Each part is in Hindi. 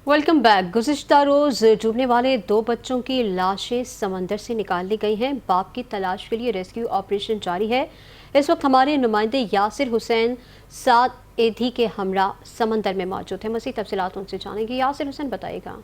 Welcome back. गुज़िश्ता रोज़ डूबने वाले 2 बच्चों की लाशें समंदर से निकाल ली गई हैं। बाप की तलाश के लिए रेस्क्यू ऑपरेशन जारी है। इस वक्त हमारे नुमाइंदे यासिर हुसैन साद एधी के हमरा समंदर में मौजूद हैं। मज़ीद तफसीलात उनसे जानेंगे। यासिर हुसैन बताइएगा।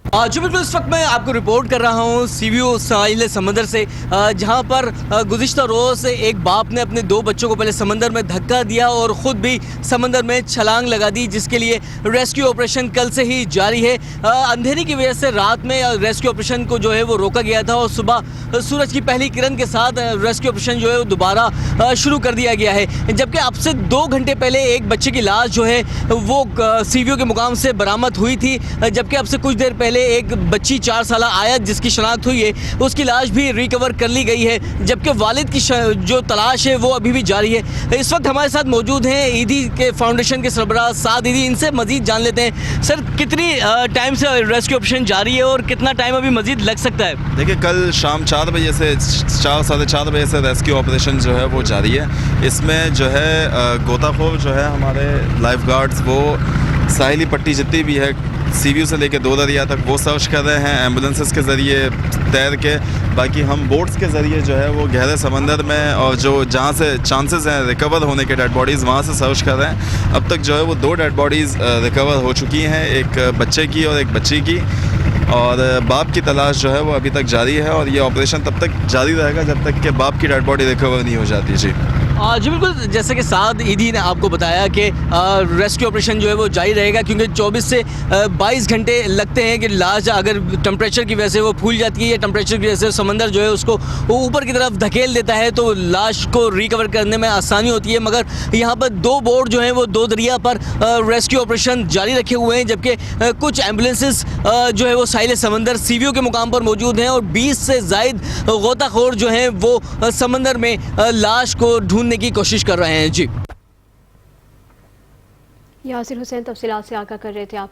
जी बिल्कुल, इस वक्त मैं आपको रिपोर्ट कर रहा हूँ सीवीओ साहिल समंदर से, जहाँ पर गुज़िश्ता रोज़ एक बाप ने अपने 2 बच्चों को पहले समंदर में धक्का दिया और ख़ुद भी समंदर में छलांग लगा दी, जिसके लिए रेस्क्यू ऑपरेशन कल से ही जारी है। अंधेरी की वजह से रात में रेस्क्यू ऑपरेशन को जो है वो रोका गया था और सुबह सूरज की पहली किरण के साथ रेस्क्यू ऑपरेशन जो है वो दोबारा शुरू कर दिया गया है। जबकि अब से 2 घंटे पहले एक बच्चे की लाश जो है वो सीवीओ के मुकाम से बरामद हुई थी, जबकि अब से कुछ देर पहले एक बच्ची 4 साल आयत जिसकी शनाख्त हुई है उसकी लाश भी रिकवर कर ली गई है, जबकि वालिद की जो तलाश है वो अभी भी जारी है। इस वक्त हमारे साथ मौजूद हैं ईदी के फाउंडेशन के सरबराह साद ईदी। इनसे मजीद जान लेते हैं। सर, कितनी टाइम से रेस्क्यू ऑपरेशन जारी है और कितना टाइम अभी मजीद लग सकता है? देखिए, कल शाम 4 बजे से 4 साढ़े 4 बजे से रेस्क्यू ऑपरेशन जो है वो जारी है। इसमें जो है गोताखोर जो है हमारे लाइफ गार्ड्स वो साहिली पट्टी जितनी भी है सीवीओ से लेकर 2 दरिया तक वो सर्च कर रहे हैं एम्बुलेंसेस के ज़रिए तैर के। बाकी हम बोट्स के ज़रिए जो है वो गहरे समंदर में और जो जहाँ से चांसेस हैं रिकवर होने के डेड बॉडीज़ वहाँ से सर्च कर रहे हैं। अब तक जो है वो 2 डेड बॉडीज़ रिकवर हो चुकी हैं, एक बच्चे की और एक बच्ची की, और बाप की तलाश जो है वो अभी तक जारी है और ये ऑपरेशन तब तक जारी रहेगा जब तक कि बाप की डेड बॉडी रिकवर नहीं हो जाती। जी बिल्कुल, जैसे कि साद ईदी ने आपको बताया कि रेस्क्यू ऑपरेशन जो है वो जारी रहेगा, क्योंकि 24 से 22 घंटे लगते हैं कि लाश अगर टेम्परेचर की वजह से वो फूल जाती है या टेम्परेचर की वजह से समंदर जो है उसको ऊपर की तरफ धकेल देता है तो लाश को रिकवर करने में आसानी होती है। मगर यहाँ पर 2 बोट जो हैं वो 2 दरिया पर रेस्क्यू ऑपरेशन जारी रखे हुए हैं, जबकि कुछ एम्बुलेंसेस जो है वो साहिल समंदर सीवीओ के मुकाम पर मौजूद हैं और 20 से ज़ायद गोताखोर जो हैं वो समंदर में लाश को ढूंढने की कोशिश कर रहे हैं। जी, यासिर हुसैन तफसीलात से आगाह कर रहे थे आपका।